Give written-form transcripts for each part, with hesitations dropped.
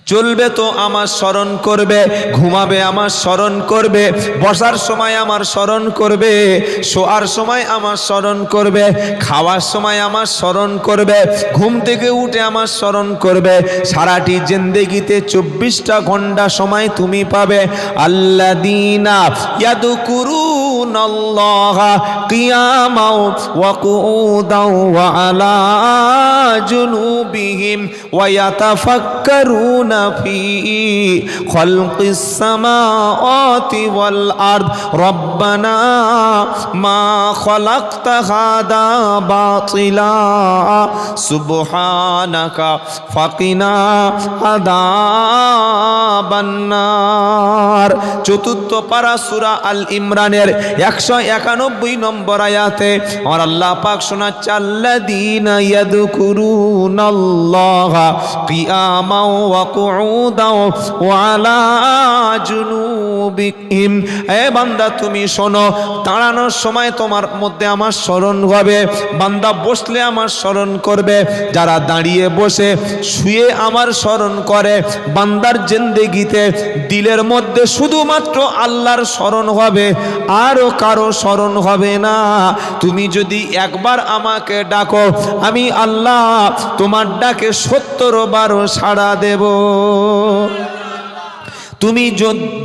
চলবে তো আমার স্মরণ করবে, ঘুমাবে আমার স্মরণ করবে, বসার সময় আমার স্মরণ করবে, শোয়ার সময় আমার স্মরণ করবে, খাওয়ার সময় আমার স্মরণ করবে, ঘুম থেকে উঠে আমার স্মরণ করবে। সারাটি জিন্দেগিতে 24টা ঘন্টা সময় তুমি পাবে। আল্লাযীনা ইয়াযকুরুনাল্লাহা কিয়ামান ওয়া কুউদান ওয়া আলা জুনুবিহিম ওয়া ইয়াতাফাক্কারুনা في خلق السماوات والأرض ربنا ما خلقت هذا باطلا سبحانك فقنا عذاب النار। চতুর্থ পারা সূরা আল ইমরানের 191 নম্বর আয়াতে আমার আল্লাহ পাক শোনাচ্ছে, আল্লাযীনা ইয়াযকুরুনাল্লাহা কিয়ামান ওয়া কুউদান ওয়া আলা জুনুবিহিম। হে বান্দা তুমি শোনো, দাঁড়ানোর সময় তোমার মধ্যে আমার স্মরণ হবে, বান্দা বসলে আমার স্মরণ করবে। যারা দাঁড়িয়ে বসে শুয়ে আমার স্মরণ করে, বান্দার জিন্দেগিতে দিলের মধ্যে শুধুমাত্র আল্লাহর স্মরণ হবে, আরও কারো স্মরণ হবে না। তুমি যদি একবার আমাকে ডাকো, আমি আল্লাহ তোমার ডাকে 70 বার সাড়া দেব। তুমি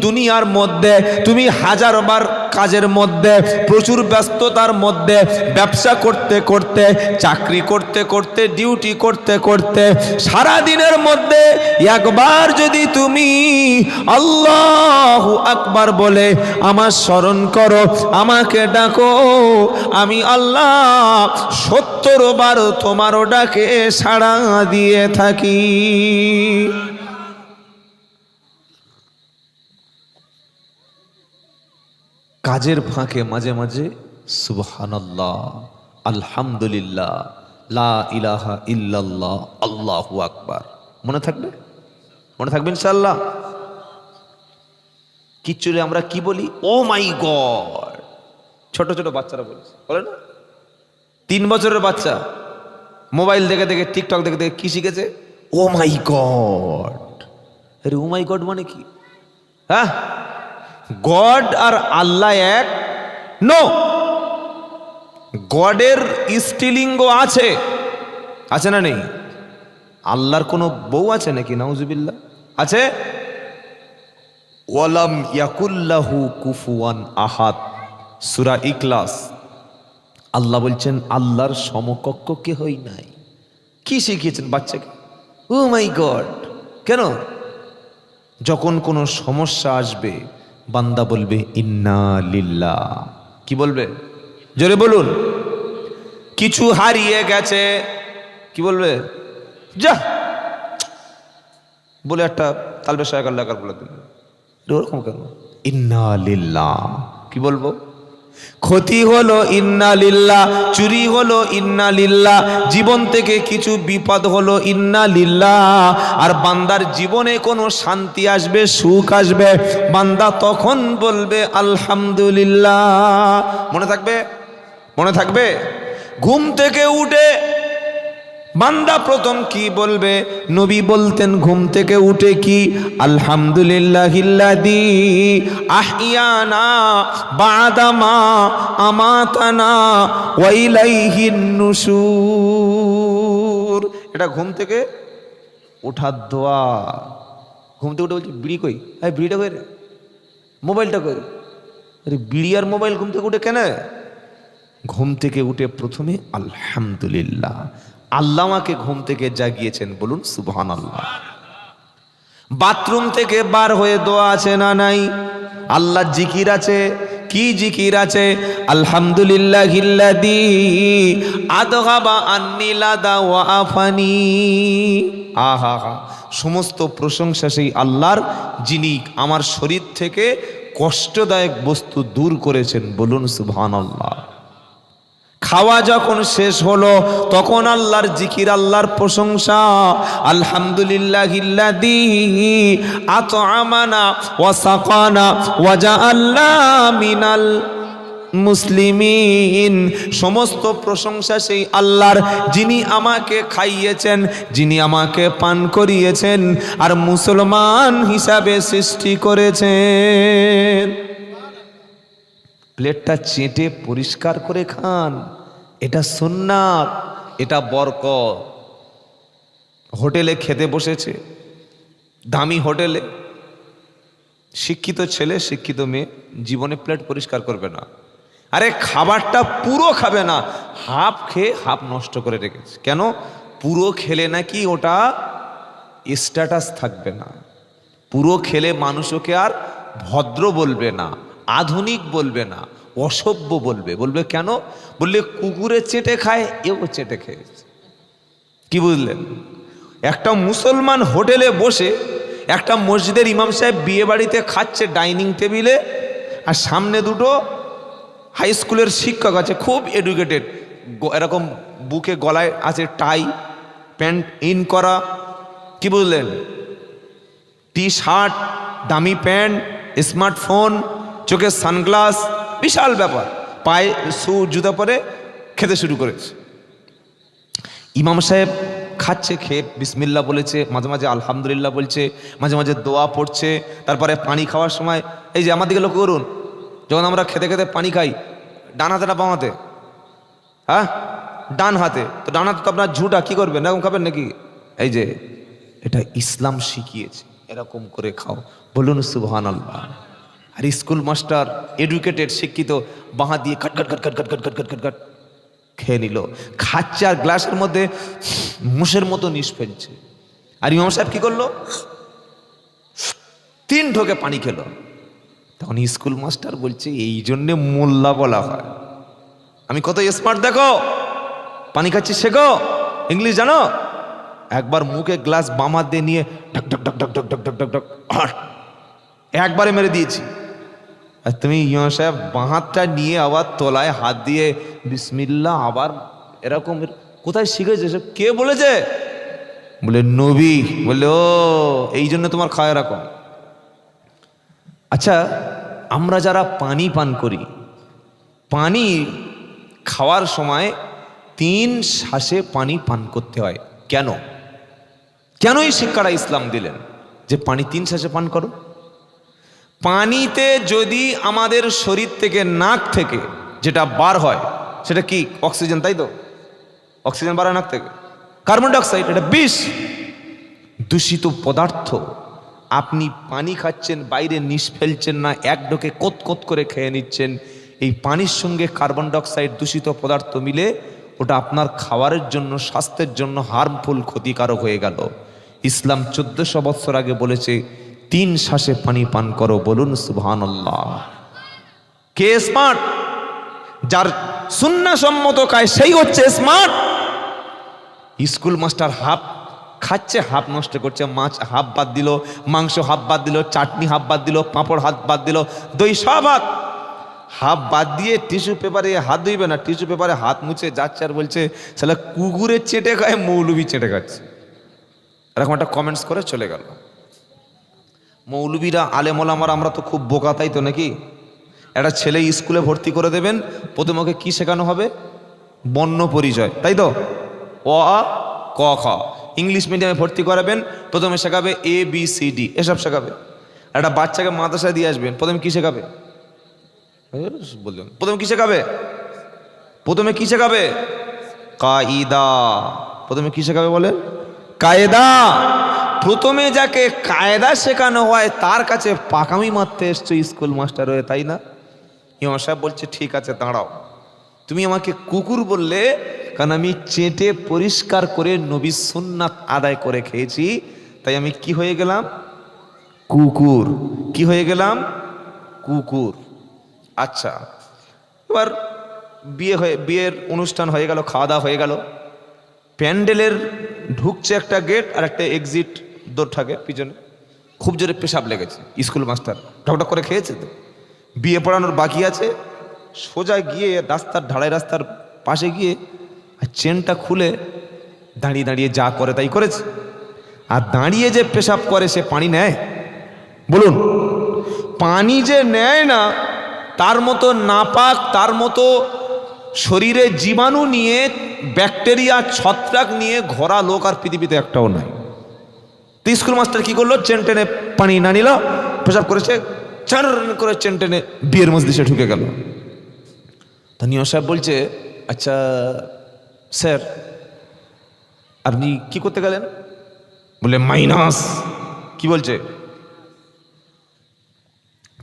দুনিয়ার মধ্যে তুমি 1000 বার কাজের মধ্যে, প্রচুর ব্যস্ততার মধ্যে, ব্যবসা করতে করতে, চাকরি করতে করতে, ডিউটি করতে করতে, সারা দিনের মধ্যে একবার যদি তুমি আল্লাহু আকবার বলে আমার স্মরণ করো, আমাকে ডাকো, আমি আল্লাহ 70 বার তোমারও ডাকে সাড়া দিয়ে থাকি। কাজের ফাঁকে মাঝে মাঝে সুবহানাল্লাহ, আলহামদুলিল্লাহ, লা ইলাহা ইল্লাল্লাহ, আল্লাহু আকবার মনে থাকবে? মনে থাকবে ইনশাআল্লাহ। কিচ্ছুরে আমরা কি বলি? ও মাই গড। ছোট ছোট বাচ্চারা বলছে, বলে না? 3 বছরের বাচ্চা মোবাইল দেখে দেখে, টিকটক দেখে দেখে কি শিখেছে? ও মাই গড। আরে ও মাই গড মানে কি? হ্যাঁ, গড আর আল্লাহ এক? নো, গডের স্ত্রীলিঙ্গ আছে, আছে না নেই? আল্লাহর কোনো বউ আছে নাকি? নাউজুবিল্লাহ। আছে? ওয়ালাম ইয়াকুল্লাহু কুফুয়ান আহাদ, সূরা ইখলাস। আল্লাহ বলছেন আল্লাহর সমকক্ষ কেহই নাই। কি শিখিয়েছেন বাচ্চাকে? ও মাই গড। কেন? যখন কোনো সমস্যা আসবে বান্দা বলবে ইন্না লিল্লাহ। কি বলবে? জোরে বলুন। কিছু হারিয়ে গেছে, কি বলবে? যা বলে একটা তালবে শায়কার লাগার বলে দিল, ওরকম কেন? ইন্না লিল্লাহ। কি বলবো? ক্ষতি হলো ইন্না লিল্লাহ, চুরি হলো ইন্না লিল্লাহ, জীবন থেকে কিছু বিপদ হলো ইন্না লিল্লাহ। আর বান্দার জীবনে কোনো শান্তি আসবে, সুখ আসবে, বান্দা তখন বলবে আলহামদুলিল্লাহ। মনে থাকবে? মনে থাকবে? ঘুম থেকে উঠে বান্দা প্রথম কি বলবে? নবী বলতেন ঘুম থেকে উঠে কি? আলহামদুলিল্লাহিল্লাযী আহিয়ানা বাদামা আমাতানা ওয়া ইলাইহিন নুশুর। এটা ঘুম থেকে ওঠার দোয়া। ঘুম থেকে উঠে বলছি বিড়ি কই? এই বিড়িটা কই রে? মোবাইলটা কই? আরে বিড়ি আর মোবাইল ঘুম থেকে উঠে কেন? ঘুম থেকে উঠে প্রথমে আলহামদুলিল্লাহ, আল্লাহ আমাকে ঘুম থেকে জাগিয়েছেন, বলুন সুবহানাল্লাহ। বাথরুম থেকে বার হয়ে দোয়া আছে না নাই? আল্লাহ জিকির আছে। কি জিকির আছে? আলহামদুলিল্লাহিল্লাযী আযহাবা আন্নী লাদা ওয়া আফানি। আহা হা, সমস্ত প্রশংসা সেই আল্লাহর যিনি আমার শরীর থেকে কষ্টদায়ক বস্তু দূর করেছেন, বলুন সুবহানাল্লাহ। খাওয়া যখন শেষ হলো তখন আল্লাহর জিকির, আল্লাহর প্রশংসা। আলহামদুলিল্লাহিল্লাযী আত'আমানা ওয়া সাকানা ওয়া জাআলনা মিনাল মুসলিমিন, সমস্ত প্রশংসা সেই আল্লাহর যিনি আমাকে খাইয়েছেন, যিনি আমাকে পান করিয়েছেন আর মুসলমান হিসাবে সৃষ্টি করেছেন। প্লেটটা চেটে পরিষ্কার করে খান, এটা সুন্নাত, এটা বরকত। হোটেলে খেতে বসেছে, দামি হোটেলে, শিক্ষিত ছেলে শিক্ষিত মেয়ে জীবনে প্লেট পরিষ্কার করবে না। আরে খাবারটা পুরো খাবে না, হাফ খেয়ে হাফ নষ্ট করে রেখেছে। কেন? পুরো খেলে নাকি ওটা স্ট্যাটাস থাকবে না, পুরো খেলে মানুষ ওকে আর ভদ্র বলবে না, আধুনিক বলবে না, অসভ্য বলবে। বলবে কেন? বললে কুকুরে চেটে খায়, এও চেটে খেয়েছে। কি বুঝলেন? একটা মুসলমান হোটেলে বসে, একটা মসজিদের ইমাম সাহেব বিয়ে বাড়িতে খাচ্ছে ডাইনিং টেবিলে, আর সামনে দুটো হাই স্কুলের শিক্ষক আছে, খুব এডুকেটেড, এরকম বুকে গলায় আছে টাই, প্যান্ট ইন করা, কি বুঝলেন, টি শার্ট, দামি প্যান্ট, স্মার্টফোন, চোখে সানগ্লাস, বিশাল ব্যাপার, পায়ে শু জুতা পরে খেতে শুরু করেছে। ইমাম সাহেব খাচ্ছে, খেয়ে বিসমিল্লাহ বলেছে, মাঝে মাঝে আলহামদুলিল্লাহ বলছে, মাঝে মাঝে দোয়া পড়ছে। তারপরে পানি খাওয়ার সময় এই যে আমার দিকে লক্ষ্য করুন, যখন আমরা খেতে খেতে পানি খাই, ডান হাতে না বাম হাতে? হ্যাঁ, ডান হাতে। তো ডান হাতে তো আপনার ঝুটা, কি করবেন? এরকম খাবেন নাকি? এই যে এটা ইসলাম শিখিয়েছে, এরকম করে খাও। বলুন সুবহানাল্লাহ। আর স্কুল মাস্টার এডুকেটেড শিক্ষিত বাঁ হাত দিয়ে কাট কাট কাট কাট কাট কাট কাট কাট কাট খেয়ে নিল, খাচ্ছে আর গ্লাসের মধ্যে মুষের মতো নিশ ফেলছে। আর ইমাম সাহেব কি করলো? 3 ঢোকে পানি খেলো। তখন স্কুল মাস্টার বলছে, এই জন্যে মোল্লা বলা হয়। আমি কত স্মার্ট দেখো, পানি খাচ্ছি শেখো, ইংলিশ জানো। একবার মুখে গ্লাস বাম হাত দিয়ে নিয়ে ঢক ঢক ঢক ঢক ঢক ঢক ঢক ঢক ঢক একবারে মেরে দিয়েছি। আর তুমি ইমাম সাহেব বাঁ হাতটা নিয়ে আবার তলায় হাত দিয়ে বিসমিল্লাহ, আবার এরকম। কোথায় শিখেছে? কে বলেছে? বলে নবী। বলে ও, এই জন্য তোমার খাওয়া এরকম। আচ্ছা, আমরা যারা পানি পান করি, পানি খাওয়ার সময় 3 শ্বাসে পানি পান করতে হয়। কেন? কেন এই শিক্ষাটা ইসলাম দিলেন যে পানি 3 শ্বাসে পান করো? পানিতে যদি আমাদের শরীর থেকে, নাক থেকে যেটা বার হয় সেটা কি? অক্সিজেন, তাই তো? অক্সিজেন বার হয় নাক থেকে, কার্বন ডাইঅক্সাইড, এটা বিষ, দূষিত পদার্থ। আপনি পানি খাচ্ছেন, বাইরে নিশ ফেলছেন না, এক ঢোকে কোত কোত করে খেয়ে নিচ্ছেন। এই পানির সঙ্গে কার্বন ডাইঅক্সাইড, দূষিত পদার্থ মিলে ওটা আপনার খাবারের জন্য, স্বাস্থ্যের জন্য হার্মফুল, ক্ষতিকারক হয়ে গেল। ইসলাম 1400 বছর আগে বলেছে 3 শ্বাসে পানি পান করো। বলুন সুবহানাল্লাহ। কে স্মার্ট? যার সুন্নাহ সম্মত খায় সেই হচ্ছে স্মার্ট। স্কুল মাস্টার হাফ খাচ্ছে, হাফ নষ্ট করছে। মাছ হাফ বাদ দিল, মাংস হাফ বাদ দিল, চাটনি হাফ বাদ দিল, পাঁপড় হাফ বাদ দিল, দই সব হাফ বাদ দিয়ে টিস্যু পেপারে হাত ধুইবে না, টিস্যু পেপারে হাত মুছে যাচ্ছে আর বলছে শালা কুকুরে চেটে খায়, মৌলবি চেটে খাচ্ছে। এরকম একটা কমেন্টস করে চলে গেল। মৌলবীরা, আলেম ওলামারা, আমরা তো খুব বোকা, তাই তো নাকি? একটা ছেলে স্কুলে ভর্তি করে দেবেন, প্রথমে ওকে কি শেখানো হবে? বর্ণ পরিচয়, তাই তো? অ আ ক খ। ইংলিশ মিডিয়ামে ভর্তি করাবেন, প্রথমে শেখাবে ABCD, এসব শেখাবে। একটা বাচ্চাকে মাদ্রাসায় দিয়ে আসবেন, প্রথমে কি শেখাবে? বললেন প্রথমে কি শেখাবে? প্রথমে কি শেখাবে? কায়দা। প্রথমে কি শেখাবে বলে? কায়দা। প্রথমে যাকে কায়দা শেখানো হয় তার কাছে পাকামি মারতে এসছো স্কুল মাস্টার হয়ে, তাই না? ইমাম সাহেব বলছে ঠিক আছে দাঁড়াও, তুমি আমাকে কুকুর বললে কারণ আমি চেটে পরিষ্কার করে নবীর সুন্নাত আদায় করে খেয়েছি, তাই আমি কি হয়ে গেলাম? কুকুর। কি হয়ে গেলাম? কুকুর। আচ্ছা, এবার বিয়ের অনুষ্ঠান হয়ে গেল, খাওয়া দাওয়া হয়ে গেল, প্যান্ডেলের ঢুকছে একটা গেট আর একটা এক্সিট দৌড় থাকে পিছনে। খুব জোরে পেশাব লেগেছে, স্কুল মাস্টার ঢকঢক করে খেয়েছে, তো বিয়ে পড়ানোর বাকি আছে, সোজা গিয়ে রাস্তার ঢালাই রাস্তার পাশে গিয়ে আর চেনটা খুলে দাঁড়িয়ে দাঁড়িয়ে যা করে তাই করেছে। আর দাঁড়িয়ে যে পেশাব করে সে পানি নেয়? বলুন, পানি যে নেয় না তার মতো নাপাক, তার মতো শরীরে জীবাণু নিয়ে, ব্যাকটেরিয়া ছত্রাক নিয়ে ঘোরা লোক আর পৃথিবীতে একটাও নাই। তো স্কুল মাস্টার কি করলো, চেন টেনে পানি না নিল, পেশাব করেছে, চার করে চেন টেনে বিয়ের মজলিসে ঢুকে গেল। নিয়ম সাহেব বলছে, আচ্ছা স্যার আপনি কি করতে গেলেন? বলে মাইনাস। কি বলছে?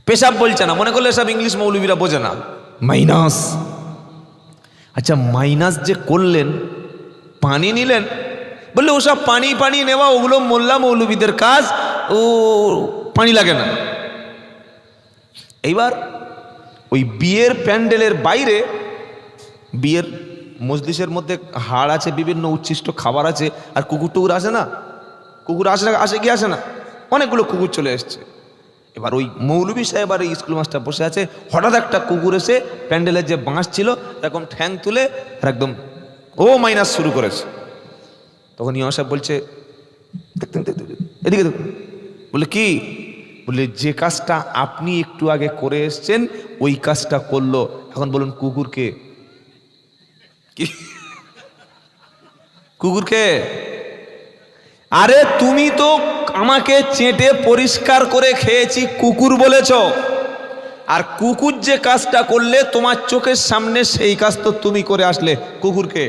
পেশাব বলছে না, মনে করলে সব ইংলিশ মৌলবীরা বোঝে না, মাইনাস। আচ্ছা মাইনাস যে করলেন, পানি নিলেন? বললে ওসব পানি পানি নেওয়া ওগুলো মোল্লা মৌলবীদের কাজ, ও পানি লাগে না। এইবার ওই বিয়ের প্যান্ডেলের বাইরে, বিয়ের মজলিসের মধ্যে হাড় আছে, বিভিন্ন উচ্ছিষ্ট খাবার আছে, আর কুকুর টুকুর আসে না? কুকুর আসে না, আসে কি আসে না? অনেকগুলো কুকুর চলে এসছে। এবার ওই মৌলবী সাহেব আর স্কুল মাস্টার বসে আছে, হঠাৎ একটা কুকুর এসে প্যান্ডেলের যে বাঁশ ছিল এরকম ঠ্যাং তুলে আর একদম ও মাইনাস শুরু করেছে। তখন ইমাম সাহেব বলছে, এদিকে দেখুন। বলে কি? বলে যে কাজটা আপনি একটু আগে করে এসছেন ওই কাজটা করলো। এখন বলুন কুকুরকে? কি কুকুরকে? আরে তুমি তো আমাকে চেটে পরিষ্কার করে খেয়েছি কুকুর বলেছ, আর কুকুর যে কাজটা করলে তোমার চোখের সামনে সেই কাজ তো তুমি করে আসলে, কুকুরকে?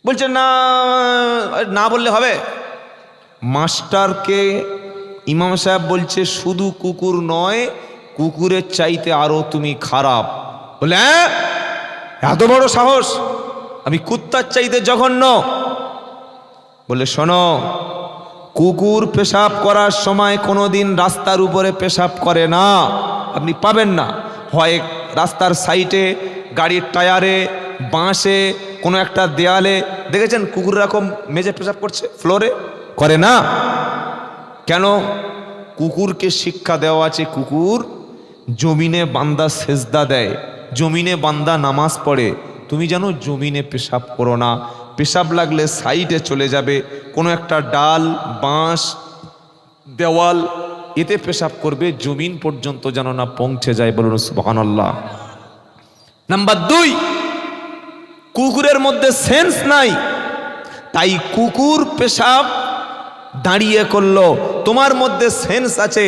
বলছে না, না বললে হবে। মাস্টারকে ইমাম সাহেব বলছে শুধু কুকুর নয়, কুকুরের চাইতে আরো তুমি খারাপ। বলে হ্যাঁ, এত বড় সাহস, আমি কুত্তার চাইতে জঘন্য। বলে শোনো, কুকুর পেশাব করার সময় কোনোদিন রাস্তার উপরে পেশাব করে না, আপনি পাবেন না। হয় রাস্তার সাইডে, গাড়ির টায়ারে, বাঁশে, কোনো একটা দেয়ালে দেখেছেন কুকুর এরকম মেজে পেশাব করছে? ফ্লোরে করে না। কেন? কুকুরকে শিক্ষা দেওয়া আছে, কুকুর জমিনে বান্দা সেজদা দেয়, জমিনে বান্দা নামাজ পড়ে, তুমি যেন জমিনে পেশাব করো না। পেশাব লাগলে সাইডে চলে যাবে, কোনো একটা ডাল, বাঁশ, দেওয়াল, এতে পেশাব করবে, জমিন পর্যন্ত যেন না পৌঁছে যায়। বলুন সুবহানাল্লাহ। নাম্বার 2, কুকুরের মধ্যে সেন্স নাই, তাই কুকুর পেশাব দাঁড়িয়ে করলো। তোমার মধ্যে সেন্স আছে,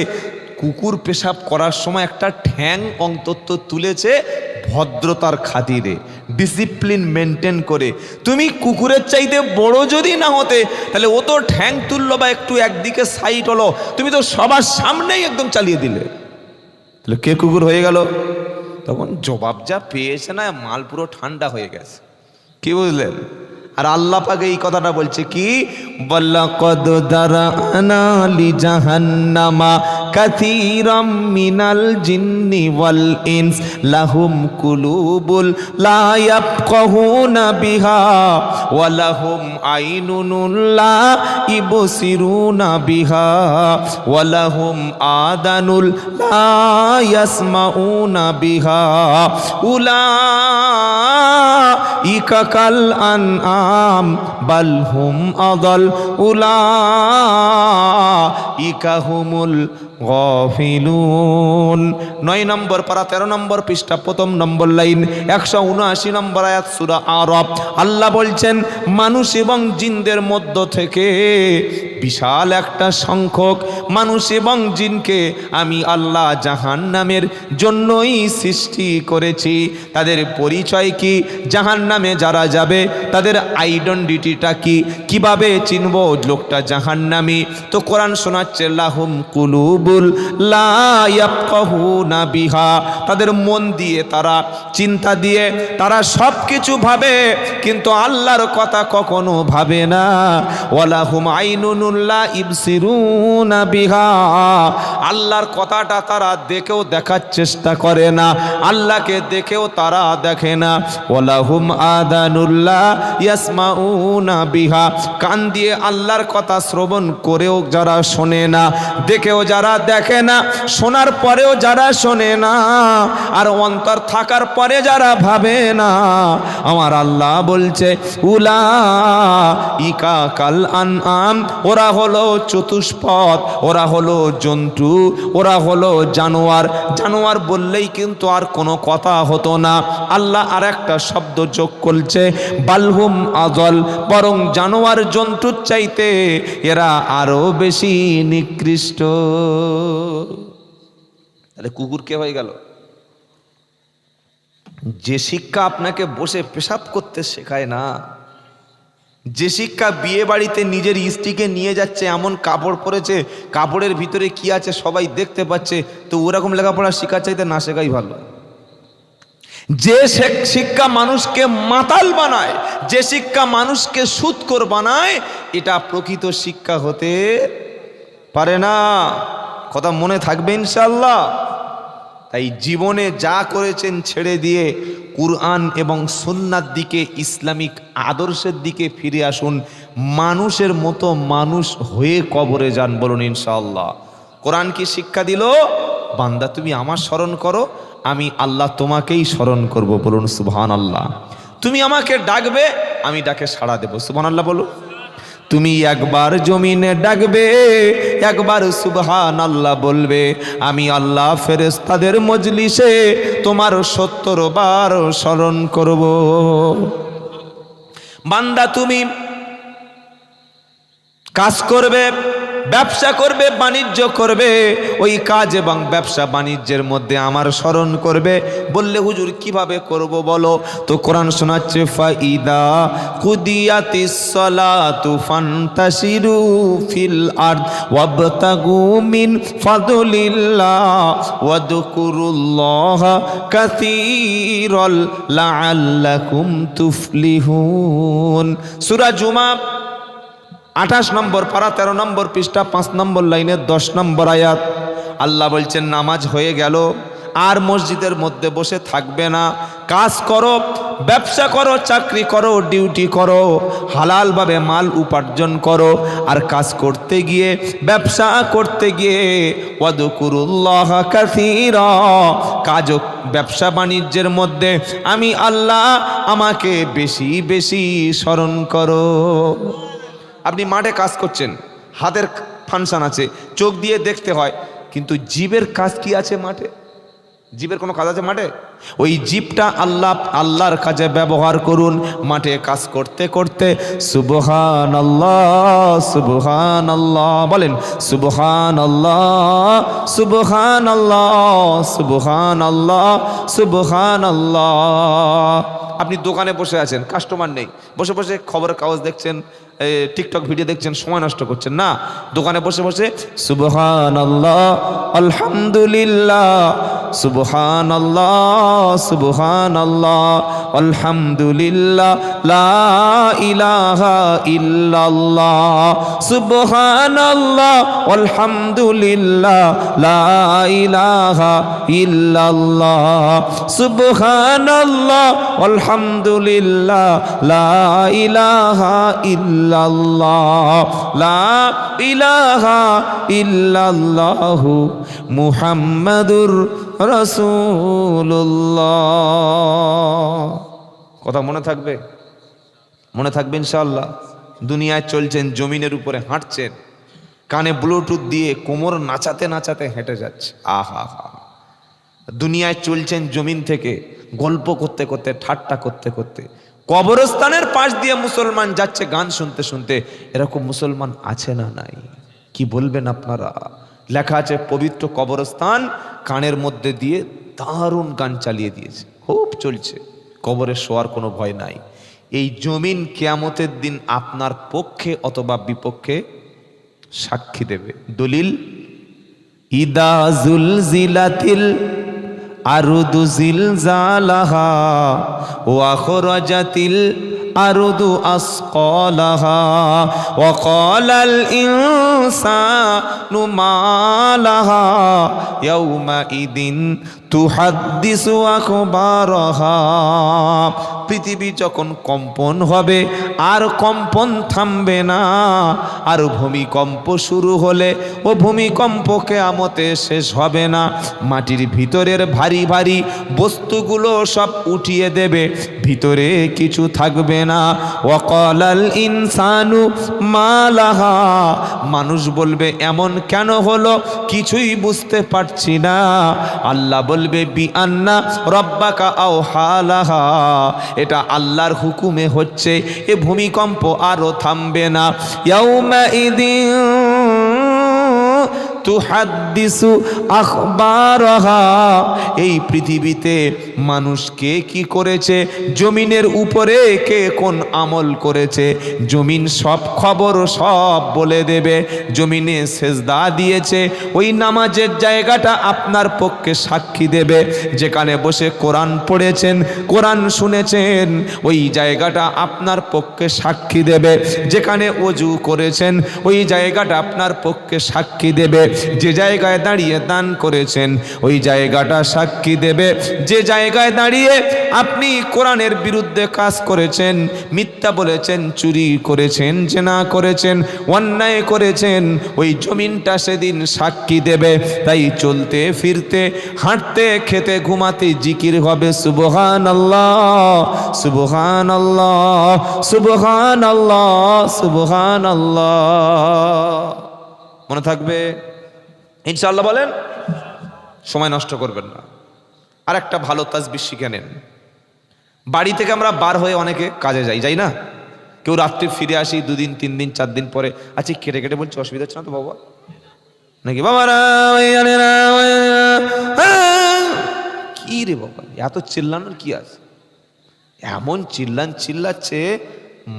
কুকুর পেশাব করার সময় একটা ঠ্যাং অন্তত তুলেছে ভদ্রতার খাতিরে, ডিসিপ্লিন মেনটেন করে। তুমি কুকুরের চাইতে বড় যদি না হতে, তাহলে ও তো ঠ্যাং তুললো বা একটু একদিকে সাইড হলো, তুমি তো সবার সামনেই একদম চালিয়ে দিলে, তাহলে কে কুকুর হয়ে গেল? তখন জবাব যা পেয়েছে না, মাল পুরো ঠান্ডা হয়ে গেছে। কি বুঝলেন? আর আল্লাহ পাক এই কথাটা বলছে কি, ওয়ালাকাদ দারানা লি জাহান্নামা কাসীরাম মিনাল জিন্নি ওয়াল ইনস লাহুম কুলুবুল লা ইয়াফকাহুনা বিহা ওয়া লাহুম আইনুন লা ইবসিরুনা বিহা ওয়া লাহুম আদানুল লা ইয়াসমাউনা বিহা উলাইকা কাল আনআম বাল হুম আদাল উলাইকা হুমুল গাফিলুন। 9 নম্বর পারা 13 নম্বর পৃষ্ঠা 1 নম্বর লাইন 179 নম্বর আয়াত সূরা আরাফ। আল্লাহ বলছেন মানুষ এবং জিনদের মধ্য থেকে বিশাল একটা সংখ্যক মানুষ এবং জিনকে আমি আল্লাহ জাহান্নামের জন্যই সৃষ্টি করেছি। তাদের পরিচয় কি? জাহান্নামে যারা যাবে তাদের আইডেন্টিটিটা কি? কিভাবে চিনব লোকটা জাহান্নামী? তো কোরআন শোনাচ্ছে লাহুম কুলুবুল লা ইয়াফকাহুনা বিহা, তাদের মন দিয়ে, তারা চিন্তা দিয়ে তারা সব কিছু ভাবে, কিন্তু আল্লাহর কথা কখনো ভাবে না। ওয়ালাহুম আইনুন লা ইবসিরুনা বিহা, আল্লাহর কথাটা তারা দেখেও দেখার চেষ্টা করে না, আল্লাহকে দেখেও তারা দেখে না। ওয়ালাহুম আদানুল লা ইয়াসমাউনা বিহা, কান দিয়ে আল্লাহর কথা শ্রবণ করেও যারা শোনে না, দেখেও যারা দেখে না, শোনার পরেও যারা শোনে না, আর অন্তর থাকার পরে যারা ভাবে না, আমার আল্লাহ বলছে উলাইকা কাল আনআম, ওরা ওরা হলো চতুষ্পদ, ওরা হলো জন্তু, ওরা হলো জানোয়ার। জানোয়ার বললেই কিন্তু আর কোনো কথা হতো না। আল্লাহ আর একটা শব্দ যোগ করছে, বালহুম আজল, বরং জানোয়ার জন্তুর চাইতে এরা আরো বেশি নিকৃষ্ট। তাহলে কুকুর কে হয়ে গেল? যে শিক্ষা আপনাকে বসে পেশাব করতে শেখায় না, যে শিক্ষা বিয়ে বাড়িতে নিজের স্ত্রীকে নিয়ে যাচ্ছে, এমন কাপড় পরেছে কাপড়ের ভিতরে কি আছে সবাই দেখতে পাচ্ছে, তো ওরকম লেখাপড়া শেখার চাইতে না শেখাই ভালো। যে শিক্ষা মানুষকে মাতাল বানায়, যে শিক্ষা মানুষকে সুদখোর বানায়, এটা প্রকৃত শিক্ষা হতে পারে না। কথা মনে থাকবে ইনশাআল্লাহ। তাই জীবনে যা করেছেন ছেড়ে দিয়ে কুরআন এবং সুন্নাত দিকে, ইসলামিক আদর্শের দিকে ফিরে আসুন। মানুষের মতো মানুষ হয়ে কবরে যান, বলুন ইনশাআল্লাহ। কোরআন কি শিক্ষা দিল? বান্দা তুমি আমার স্মরণ করো, আমি আল্লাহ তোমাকেই স্মরণ করব, বলুন সুবহানাল্লাহ। তুমি আমাকে ডাকবে, আমি ডাকে সাড়া দেব, সুবহানাল্লাহ বলো। তুমি একবার জমিনে ডাকবে, একবার সুবহানাল্লাহ বলবে, আমি আল্লাহ ফেরেশতাদের মজলিসে তোমার 70 বার স্মরণ করব। বান্দা তুমি কাজ করবে, ব্যবসা করবে, বাণিজ্য করবে, ওই কাজ এবং ব্যবসা বাণিজ্যের মধ্যে আমার স্মরণ করবে। বললে হুজুর কিভাবে করব বলো? তো কোরআন শোনাচ্ছে, ফাইদা কুদিয়াতিস সালাতু ফান্তাশিরু ফিল আরদ ওয়াবতাগু মিন ফাদলিল্লাহ ওয়াদকুরুল্লাহা কাসীরাল লাআল্লাকুম তুফলিহুন। সূরা জুমা 28 নম্বর পারা 13 নম্বর পৃষ্ঠা 5 নম্বর লাইনে 10 নম্বর আয়াত। আল্লাহ বলছেন নামাজ হয়ে গেল, আর মসজিদের মধ্যে বসে থাকবে না। কাজ করো, ব্যবসা করো, চাকরি করো, ডিউটি করো, হালালভাবে মাল উপার্জন করো। আর কাজ করতে গিয়ে, ব্যবসা করতে গিয়ে ওয়াদকুরুল্লাহ কাসীরা, কাজ ব্যবসা বাণিজ্যের মধ্যে আমি আল্লাহ আমাকে বেশি বেশি স্মরণ করো। আপনি মাঠে কাজ করছেন, হাতের ফাংশন আছে, চোখ দিয়ে দেখতে হয়, কিন্তু জিভের কাজ কি আছে মাঠে? জিভের কোনো কাজ আছে মাঠে? ওই জিভটা আল্লাহর কাজে ব্যবহার করুন। মাঠে কাজ করতে করতে সুবহানাল্লাহ সুবহানাল্লাহ বলেন, সুবহানাল্লাহ সুবহানাল্লাহ সুবহানাল্লাহ সুবহানাল্লাহ। আপনি দোকানে বসে আছেন, কাস্টমার নেই, বসে বসে খবরের কাগজ দেখছেন, টিকটক ভিডিও দেখছেন, সময় নষ্ট করছেন না। দোকানে বসে বসে সুবহানাল্লাহ আলহামদুলিল্লাহ সুবহানাল্লাহ সুবহানাল্লাহ আলহামদুলিল্লাহ লা ইলাহা ইল্লাল্লাহ সুবহানাল্লাহ আলহামদুলিল্লাহ লা ইলাহা ইল্লাল্লাহ সুবহানাল্লাহ আলহামদুলিল্লাহ লা ইলাহা ইল্লাল্লাহ লা ইলাহা ইল্লাল্লাহু মুহাম্মাদুর রাসূলুল্লাহ। কথা মনে থাকবে? মনে থাকবে ইনশাআল্লাহ। দুনিয়ায় চলছেন, জমিনের উপরে হাঁটছেন, কানে ব্লুটুথ দিয়ে কোমর নাচাতে নাচাতে হেঁটে যাচ্ছে। আহা হা। দুনিয়ায় চলছেন জমিন থেকে, গল্প করতে করতে, ঠাট্টা করতে করতে। কবরস্থানের পাশ দিয়ে মুসলমান যাচ্ছে গান শুনতে শুনতে। এরকম মুসলমান আছে না নাই? কি বলবেন আপনারা? লেখা আছে পবিত্র কবরস্থান, কানের মধ্যে দিয়ে দারুণ গান চালিয়ে দিয়েছে, খুব চলছে। কবরে শোয়ার কোনো ভয় নাই। এই জমিন কিয়ামতের দিন আপনার পক্ষে অথবা বিপক্ষে সাক্ষী দেবে। দলিল, ইদা জুলজিলাতিল আরদু জিলজালাহা ওয়া আখরাজাতিল আরদু আসকালাহা ওয়া ক্বালাল ইনসানু মা লাহা ইয়াউমা ইদিন তুহাদ্দিসু আখবারাহা। পৃথিবী যখন কম্পন হবে আর কম্পন থামবে না, আর ভূমিকম্প শুরু হলে ও ভূমিকম্প কিয়ামতে শেষ হবে না। মাটির ভিতরের ভারী ভারী বস্তুগুলো সব উঠিয়ে দেবে, ভিতরে কিছু থাকবে না। ওয়াকালাল ইনসানু মা লাহা, মানুষ বলবে এমন কেন হলো, কিছুই বুঝতে পারছি না। আল্লাহ বলবে বিআন্না রব্বাকা আওহা লাহা, এটা আল্লাহর হুকুমে হচ্ছে, এ ভূমিকম্প আরো থামবে না। ইয়াউমাইদিন তুহাদ্দিসু আখবারহা, এই পৃথিবীতে মানুষ কে কি করেছে, জমিনের উপরে কে কোন আমল করেছে, জমিন সব খবর সব বলে দেবে। জমিনে সেজদা দিয়েছে, ওই নামাজের জায়গাটা আপনার পক্ষে সাক্ষী দেবে। যেখানে বসে কোরআন পড়েছেন, কোরআন শুনেছেন, ওই জায়গাটা আপনার পক্ষে সাক্ষী দেবে। যেখানে ওযু করেছেন, ওই জায়গাটা আপনার পক্ষে সাক্ষী দেবে। যে জায়গায় দাঁড়িয়ে দান করেছেন, ওই জায়গাটা সাক্ষী দেবে। যে জায়গায় দাঁড়িয়ে আপনি কোরআনের বিরুদ্ধে কাজ করেছেন, মিথ্যা বলেছেন, চুরি করেছেন, জিনা করেছেন, অন্যায় করেছেন, ওই জমিনটা সেদিন সাক্ষী দেবে। তাই চলতে ফিরতে হাঁটতে খেতে ঘুমাতে জিকির হবে সুবহানাল্লাহ সুবহানাল্লাহ সুবহানাল্লাহ সুবহানাল্লাহ। মনে থাকবে ইনশাআল্লাহ? বলেন, সময় নষ্ট করবেন না। আর একটা ভালো তাসবিহ শিখে নেন। বাড়ি থেকে আমরা বার হয়ে অনেকে কাজে যাই না? কেউ রাত্রে ফিরে আসি 2 দিন 3 দিন 4 দিন পরে, আচ্ছা কেটে কেটে বলছি, অসুবিধা হচ্ছে না তো বাবা নাকি? বাবারা কি রে বাবা, এত চিল্লানোর কি আছে? এমন চিল্লাচ্ছে,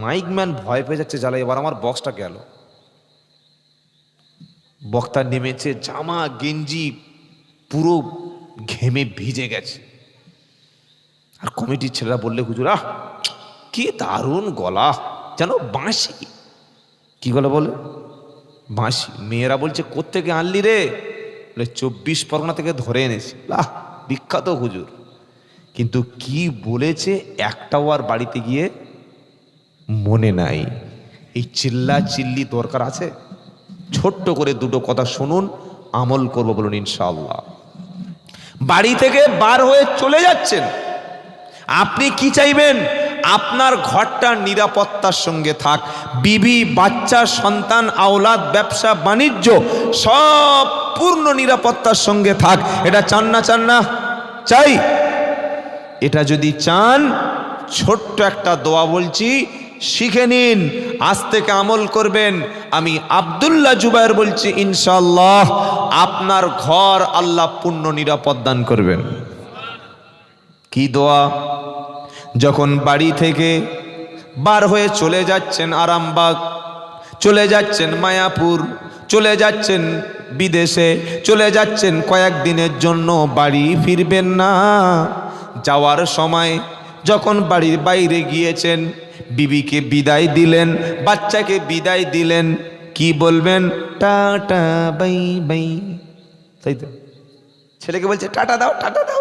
মাইক ম্যান ভয় পেয়ে যাচ্ছে, জ্বালা এবার আমার বক্সটা গেল। বক্তা নেমেছে, জামা গেঞ্জি পুরো ঘেমে ভিজে গেছে। আর কমিটির ছেলেরা বললে, হুজুর আহ কি দারুণ গলা, যেন বাঁশি। কি গলা বলে? বাঁশি। মেয়েরা বলছে কোত্থেকে আনলি রে? বলে 24 পরগনা থেকে ধরে এনেছি। আহ বিখ্যাত হুজুর। কিন্তু কি বলেছে একটাও আর বাড়িতে গিয়ে মনে নাই। এই চিল্লা চিল্লি দরকার আছে? ছোট্ট করে 2টো কথা শুনুন, আমল করবো বলুন ইনশাআল্লাহ। বাড়ি থেকে বার হয়ে চলে যাচ্ছেন, আপনি কি চাইবেন? আপনার ঘরটা নিরাপত্তার সঙ্গে থাক, বিবি বাচ্চা সন্তান আওলাদ ব্যবসা বাণিজ্য সব পূর্ণ নিরাপত্তার সঙ্গে থাক। এটা চান না? চান না? চাই। এটা যদি চান, ছোট্ট একটা দোয়া বলছি, শিখে নিন, আজ থেকে আমল করবেন। আমি আব্দুল্লাহ জুবায়ের বলছি, ইনশাআল্লাহ আপনার ঘর আল্লাহ পূর্ণ নিরাপদ দান করবেন। কি দোয়া? যখন বাড়ি থেকে বার হয়ে চলে যাচ্ছেন আরামবাগ, চলে যাচ্ছেন মায়াপুর, চলে যাচ্ছেন বিদেশে, চলে যাচ্ছেন কয়েকদিনের জন্য, বাড়ি ফিরবেন না। যাওয়ার সময় যখন বাড়ির বাইরে গিয়েছেন, বিবিকে বিদায় দিলেন, বাচ্চাকে বিদায় দিলেন, কি বলবেন? টাটা বাই বাই, তাই তো? ছেলেকে বলছে টাটা দাও, টাটা দাও।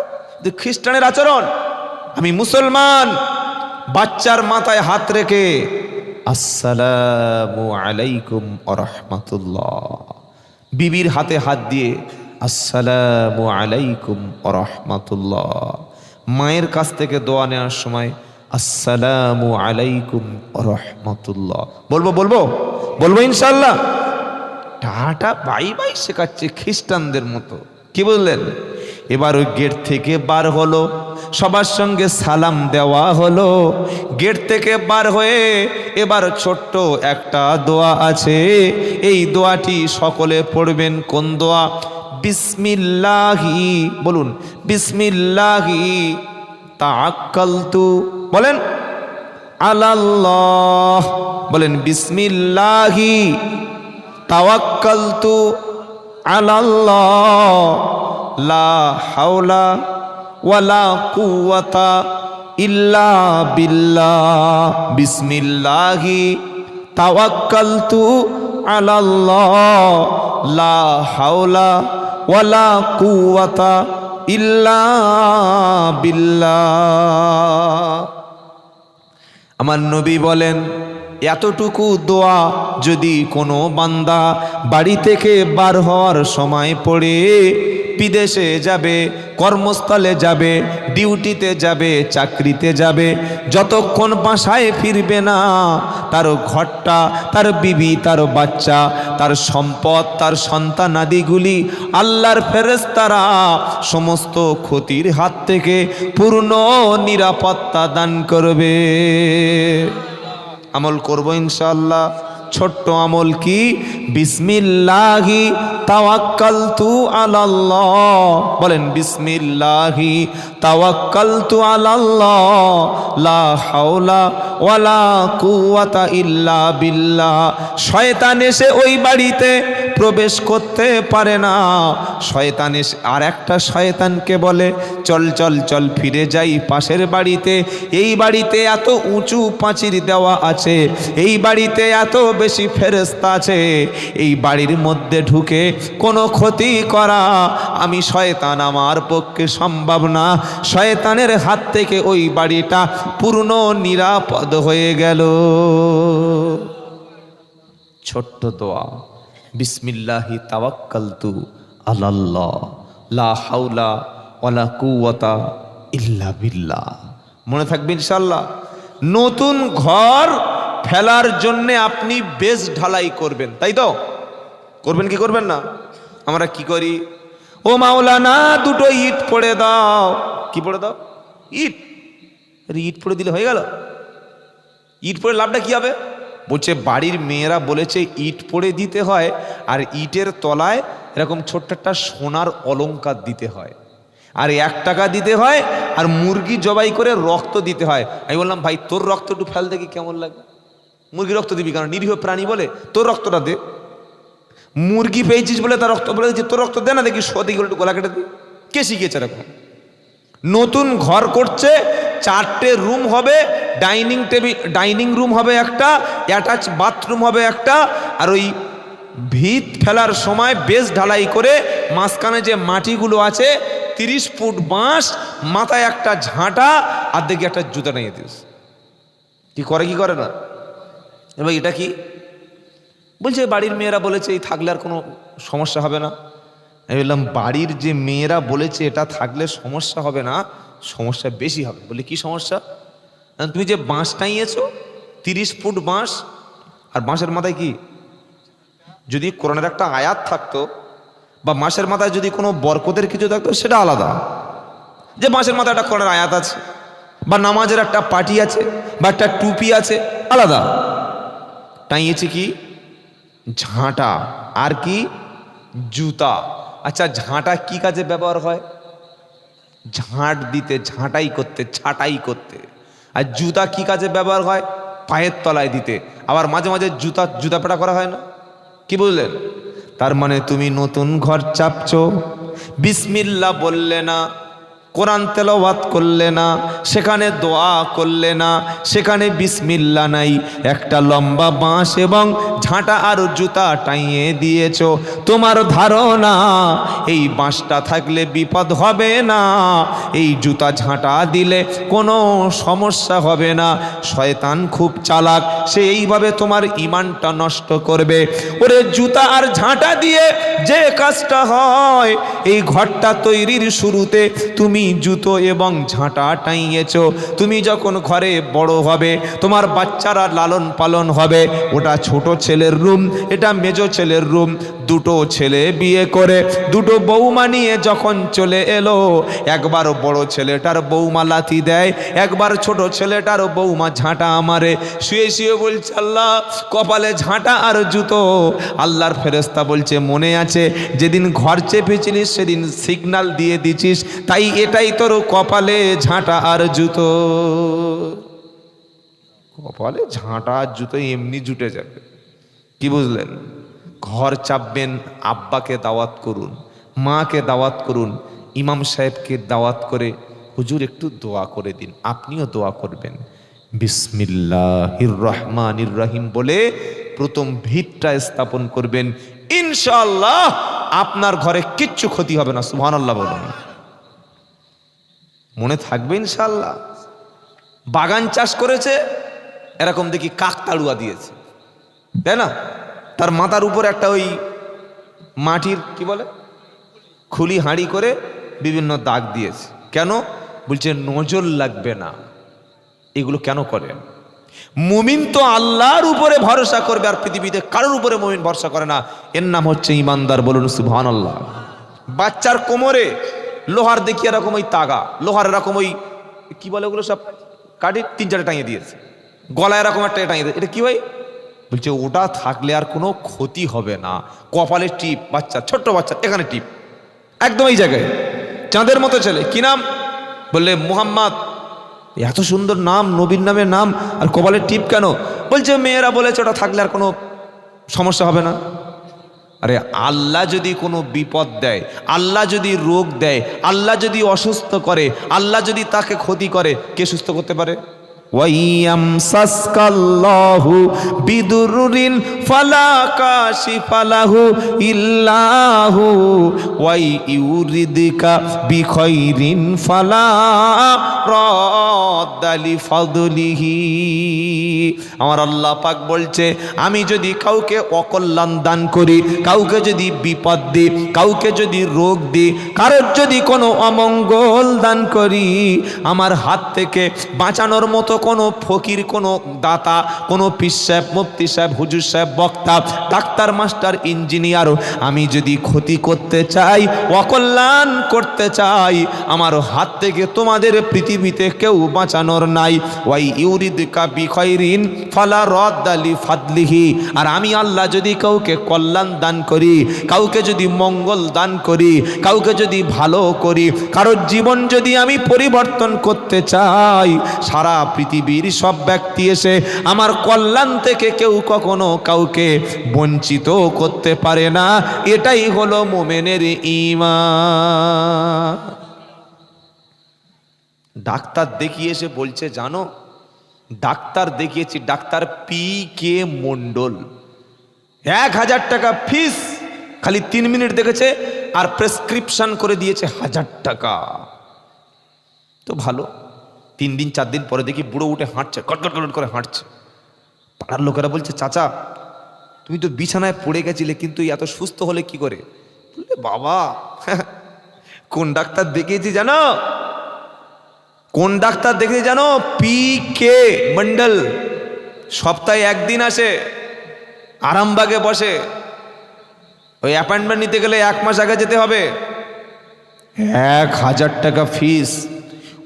খ্রিস্টানের আচরণ। আমি মুসলমান, বাচ্চার মাথায় হাত রেখে আসসালামু আলাইকুম ওয়া রাহমাতুল্লাহ, বিবির হাতে হাত দিয়ে আসসালামু আলাইকুম ওয়া রাহমাতুল্লাহ। মায়ের কাছ থেকে দোয়া নেওয়ার সময় আসসালামু আলাইকুম ওয়া রাহমাতুল্লাহ বলবো ইনশাআল্লাহ। টাটা বাই বাই শেখাচ্ছে খ্রিস্টানদের মতো। কি বললেন? এবার ওই গেট থেকে বার হলো, সবার সঙ্গে সালাম দেওয়া হলো। গেট থেকে বার হয়ে এবার ছোট্ট একটা দোয়া আছে, এই দোয়াটি সকলে পড়বেন। কোন দোয়া? বিসমিল্লাহি, বলুন বিসমিল্লাহি তাওয়াক্কালতু, বলেন আলাল্লাহ, বলেন বিসমিল্লাহি তাওয়াক্কালতু আলাল্লাহ লা হাওলা ওয়ালা কুওয়াতা ইল্লা বিল্লাহ। বিসমিল্লাহি তাওয়াক্কালতু আলাল্লাহ লা হাওলা ওয়ালা কুওয়াতা ইল্লা বিল্লাহ। আমার নবী বলেন, এতটুকু দোয়া যদি কোনো বান্দা বাড়ি থেকে বার হওয়ার সময় পড়ে, বিদেশে যাবে, কর্মস্থলে যাবে, ডিউটিতে যাবে, চাকরিতে যাবে, যতক্ষণ বাসায় ফিরবে না, তার ঘরটা, তার বিবি, তার বাচ্চা, তার সম্পদ, তার সন্তানাদিগুলি আল্লাহর ফেরেশতারা সমস্ত ক্ষতির হাত থেকে পূর্ণ নিরাপত্তা দান করবে। আমল করব ইনশাআল্লাহ। ছোট্ট আমল কি? বিসমিল্লাহি তাওয়াক্কালতু আলাল্লাহ। বলেন বিসমিল্লাহি তাওয়াক্কালতু আলাল্লাহ, লা হাওলা ওয়ালা কুওয়াতা ইল্লা বিল্লাহ। শয়তান এসে ওই বাড়িতে প্রবেশ করতে পারে না। শয়তান এসে আর একটা শয়তানকে বলে, চল চল চল ফিরে যাই পাশের বাড়িতে, এই বাড়িতে এত উঁচু পাঁচির দেওয়া আছে, এই বাড়িতে এত বেশি ফেরেশতা আছে, এই বাড়ির মধ্যে ঢুকে কোনো ক্ষতি করা আমি শয়তান, আমার পক্ষে সম্ভব না। শয়তানের হাত থেকে ওই বাড়িটা পূর্ণ নিরাপদ হয়ে গেল। ছোট্ট দোয়া, বিসমিল্লাহি তাওয়াক্কালতু আলাল্লাহ, লা হাওলা ওয়ালা কুওয়াতা ইল্লা বিল্লাহ। মনে থাকবে ইনশাআল্লাহ। নতুন ঘর ফেলার জন্য আপনি বেশ ঢালাই করবেন, তাই তো? করবেন কি করবেন না? আমরা কি করি? ও মাওলানা দুটো ইট পড়ে দাও। কি পড়ে দাও? ইট। ইট পড়ে দিলে হয়ে গেল? ইট পড়ে লাভটা কি হবে? বলছে বাড়ির মেয়েরা বলেছে ইট পড়ে দিতে হয়, আর ইটের তলায় এরকম ছোট্ট একটা সোনার অলংকার দিতে হয়, আর 1 টাকা দিতে হয়, আর মুরগি জবাই করে রক্ত দিতে হয়। আমি বললাম ভাই তোর রক্ত একটু ফেল দেখি কেমন লাগে। মুরগি রক্ত দিবি কারণ নিরীহ প্রাণী বলে, তোর রক্তটা দে। মুরগি পেয়েছিস বলে তার রক্ত বলে দিচ্ছি, তোর রক্ত দে না দেখি, সদিক একটু গলা কেটে দিই। কে শিখিয়েছে এরকম? নতুন ঘর করছে, 4টে রুম হবে, ডাইনিং রুম হবে একটা, অ্যাটাচ বাথরুম হবে একটা, আর ওই ভিত ফেলার সময় বেশ ঢালাই করে মাঝখানে যে মাটিগুলো আছে 30 ফুট বাঁশ, মাথায় একটা ঝাঁটা, আর দেখি একটা জুতা নিয়ে দিস। কি করে কি করে না? এবার এটা কি বলছে? বাড়ির মেয়েরা বলেছে এই থাকলে আর কোনো সমস্যা হবে না। আমি বললাম বাড়ির যে মেয়েরা বলেছে এটা থাকলে সমস্যা হবে না, সমস্যা বেশি হবে। বলে কি সমস্যা? তুমি যে বাঁশ টাইয়েছো 30 ফুট বাঁশ, আর বাঁশের মাথায় কি? যদি কোরআনের একটা আয়াত থাকতো বা বাঁশের মাথায় যদি কোনো বরকতের কিছু থাকতো সেটা আলাদা, যে বাঁশের মাথায় একটা কোরআনের আয়াত আছে, বা নামাজের একটা পাটি আছে, বা একটা টুপি আছে, আলাদা। টাইয়েছে কি? ঝাঁটা। আর কি? জুতা। আচ্ছা ঝাঁটা কি কাজে ব্যবহার হয়? ঝাঁট দিতে, ঝাঁটাই করতে, ছাটাই করতে। আর জুতা কি কাজে ব্যবহার হয়? পায়ের তলায় দিতে। আবার মাঝে মাঝে জুতা পেটা করা হয় না? কি বুঝলেন? তার মানে তুমি নতুন ঘর চাপছো, বিসমিল্লাহ বললে না, কোরআন তেলাওয়াত করলে না, সেখানে দোয়া করলে না, সেখানে বিসমিল্লাহ নাই, একটা লম্বা বাঁশ এবং ঝাঁটা আর জুতা টাইয়ে দিয়েছো। তোমার ধারণা এই বাঁশটা থাকলে বিপদ হবে না, এই জুতা ঝাঁটা দিলে কোনো সমস্যা হবে না। শয়তান খুব চালাক, সে এইভাবে তোমার ঈমানটা নষ্ট করবে। ওরে জুতা আর ঝাঁটা দিয়ে যে কাজটা হয়, এই ঘরটা তৈরির শুরুতে তুমি জুতো এবং ঝাঁটা টাইয়েছো। তুমি যখন ঘরে বড় হবে, তোমার বাচ্চারা লালন পালন হবে, ওটা ছোট ছেলের রুম, এটা মেজো ছেলের রুম। দুটো ছেলে বিয়ে করে দুটো বৌমা নিয়ে যখন চলে এলো, একবার বড় ছেলেটার বৌমা লাথি দেয়, একবার ছোট ছেলেটার বৌমা ঝাঁটা মারে। শুয়ে শুয়ে বলছে আল্লাহ কপালে ঝাঁটা আর জুতো। আল্লাহর ফেরেশতা বলছে মনে আছে যেদিন ঘর চেপেছিলিস সেদিন সিগন্যাল দিয়ে দিছিস, তাই এটাই তোর কপালে ঝাঁটা আর জুতো। কপালে ঝাঁটা আর জুতো এমনি জুটে যাবে। কি বুঝলেন? ঘর চাপবেন, আব্বাকে দাওয়াত করুন, মাকে দাওয়াত করুন, ইমাম সাহেবকে দাওয়াত করে হুজুর একটু দোয়া করে দিন, আপনিও দোয়া করবেন। বিসমিল্লাহির রহমানির রহিম বলে প্রথম ভিতটা স্থাপন করবেন, ইনশাআল্লাহ আপনার ঘরে কিচ্ছু ক্ষতি হবে না। সুবহানাল্লাহ বলুন। মনে থাকবে ইনশাআল্লাহ। বাগান চাষ করেছে, এরকম দেখি কাক তাড়ুয়া দিয়েছে, তাই না? তার মাথার উপরে একটা ওই মাটির কি বলে খুলি হাঁড়ি করে বিভিন্ন দাগ দিয়েছে। কেন? বলছে নজর লাগবে না। এগুলো কেন করেন? মুমিন তো আল্লাহর উপরে ভরসা করবে, আর পৃথিবীতে কারোর উপরে মুমিন ভরসা করে না। এর নাম হচ্ছে ইমানদার। বলুন সুবহানাল্লাহ। বাচ্চার কোমরে লোহার দেখি এরকম ওই তাগা, লোহার এরকম ওই কি বলে ওগুলো সব কাঠি 3-4 টাঙিয়ে দিয়েছে, গলায় এরকম একটা টাঙিয়ে দিয়েছে। এটা কি ভাই? বলছে ওটা থাকলে আর কোনো ক্ষতি হবে না। কপালে টিপ, বাচ্চা, ছোট্ট বাচ্চা, এখানে টিপ, একদম এই জায়গায়। চাঁদের মতো ছেলে, কি নাম? বললে মুহাম্মদ। এত সুন্দর নাম, নবীর নামের নাম, আর কপালের টিপ কেন? বলছে মেয়েরা বলেছে ওটা থাকলে আর কোনো সমস্যা হবে না। আরে আল্লাহ যদি কোনো বিপদ দেয়, আল্লাহ যদি রোগ দেয়, আল্লাহ যদি অসুস্থ করে, আল্লাহ যদি তাকে ক্ষতি করে, কে সুস্থ করতে পারে? ওয়াইয়ামসাসকাল্লাহু বিদুররিন ফালা কাশিফা লাহু ইল্লাহু ওয়াই ইউরিদকা বিখাইরিন ফালা রাদ্দা লিফাদলিহি। আমার আল্লাহ পাক বলছে, আমি যদি কাউকে অকল্যাণ দান করি, কাউকে যদি বিপদ দিই, কাউকে যদি রোগ দিই, কারোর যদি কোনো অমঙ্গল দান করি, আমার হাত থেকে বাঁচানোর মতো কোনো ফকির, কোনো দাতা, কোনো পীর সাহেব, মুফতি সাহেব, হুজুর সাহেব, বক্তা, ডাক্তার, মাস্টার, ইঞ্জিনিয়ার, আমি যদি ক্ষতি করতে চাই, অকল্যাণ করতে চাই, আমার হাত থেকে তোমাদের পৃথিবীতে কেউ বাঁচানোর নাই। ওয়াই ইউরিদকা বিখাইরিন ফালা রাদ্দা লিফাদলিহি। আর আমি আল্লাহ যদি কাউকে কল্যাণ দান করি, কাউকে যদি মঙ্গল দান করি, কাউকে যদি ভালো করি, কারোর জীবন যদি আমি পরিবর্তন করতে চাই, সারা পৃথিবীর সব ব্যক্তি এসে আমার কল্যাণ থেকে কেউ কখনো কাউকে বঞ্চিত করতে পারে না। এটাই হলো মুমিনের ঈমান। ডাক্তার দেখিয়ে এসে বলছে, জানো, ডাক্তার দেখিয়েছি, ডাক্তার পি.কে. মণ্ডল, 1000 টাকা ফিস, খালি 3 মিনিট দেখেছে আর প্রেসক্রিপশন করে দিয়েছে 1000 টাকা। তো ভালো, 3 দিন 4 দিন পরে দেখি বুড়ো উঠে হাঁটছে, কটকট কটকট করে হাঁটছে। পাড়ার লোকেরা বলছে, চাচা তুমি তো বিছানায় পড়ে গেছিলে, কিন্তু এত সুস্থ হলে কি করে? বললে, বাবা কোন ডাক্তার দেখিয়েছি জানো? কোন ডাক্তার দেখেছি জানো? পি.কে. মণ্ডল। সপ্তাহে 1 দিন আসে, আরামবাগে বসে। ওই অ্যাপয়েন্টমেন্ট নিতে গেলে 1 মাস আগে যেতে হবে, 1000 টাকা ফিস।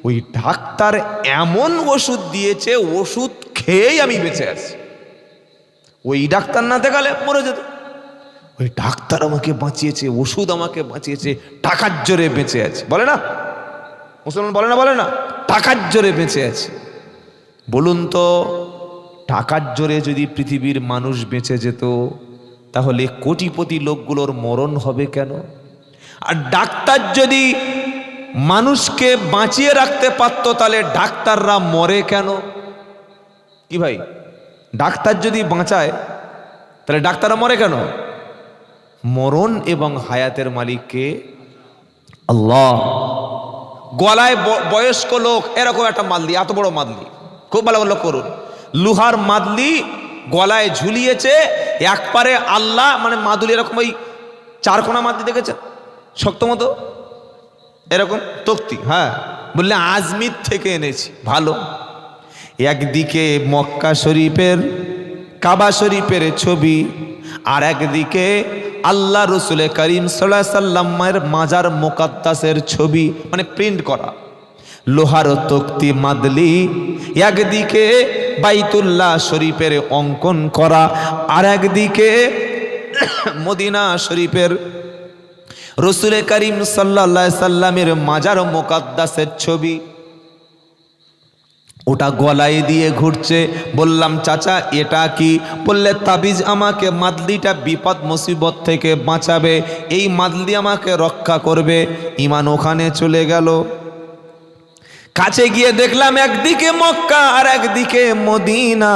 ওই ডাক্তার এমন ওষুধ দিয়েছে, ওষুধ খেয়েই আমি বেঁচে আছি। ওই ডাক্তার না দেখালে মরে যেত। ওই ডাক্তার আমাকে বাঁচিয়েছে, ওষুধ আমাকে বাঁচিয়েছে, টাকার জোরে বেঁচে আছে। বলে না মুসলমান, বলে না, বলে না, টাকার জোরে বেঁচে আছে। বলুন তো, টাকার জোরে যদি পৃথিবীর মানুষ বেঁচে যেত, তাহলে কোটিপতি লোকগুলোর মরণ হবে কেন? আর ডাক্তার যদি মানুষকে বাঁচিয়ে রাখতে পারতো, তাহলে ডাক্তাররা মরে কেন? কি ভাই, ডাক্তার যদি বাঁচায়, তাহলে ডাক্তাররা মরে কেন? মরণ এবং হায়াতের মালিককে আল্লাহ। গলায় বয়স্ক লোক এরকম একটা মাদলি, এত বড় মাদলি, খুব ভালো ভালো করুন, লোহার মাদলি গলায় ঝুলিয়েছে। একবারে আল্লাহ, মানে মাদুলি এরকম ওই 4 কোনা মাদলি দেখেছেন, শক্ত মতো এরকম তক্তি, হ্যাঁ, বললে আজমির থেকে এনেছি। ভালো, একদিকে মক্কা শরীফের, কাবা শরীফের ছবি, আর একদিকে আল্লাহ রসুল করিম সাল্লাল্লাহু আলাইহি সাল্লামের মাজার মুকাদ্দাসের ছবি, মানে প্রিন্ট করা লোহার তক্তি মাদলি। একদিকে বাইতুল্লাহ শরীফের অঙ্কন করা, আর একদিকে মদিনা শরীফের রসুল করিম সাল্লাল্লাহু আলাইহি সাল্লামের মাজার মুকাদ্দাসের ছবি। ওটা গলায় দিয়ে ঘুরছে। বললাম, চাচা এটা কি? বললে, তাবিজ। আমাকে মাদলিটা বিপদ মুসিবত থেকে বাঁচাবে, এই মাদলি আমাকে রক্ষা করবে। ইমান ওখানে চলে গেল। কাছে গিয়ে দেখলাম একদিকে মক্কা আর একদিকে মদিনা।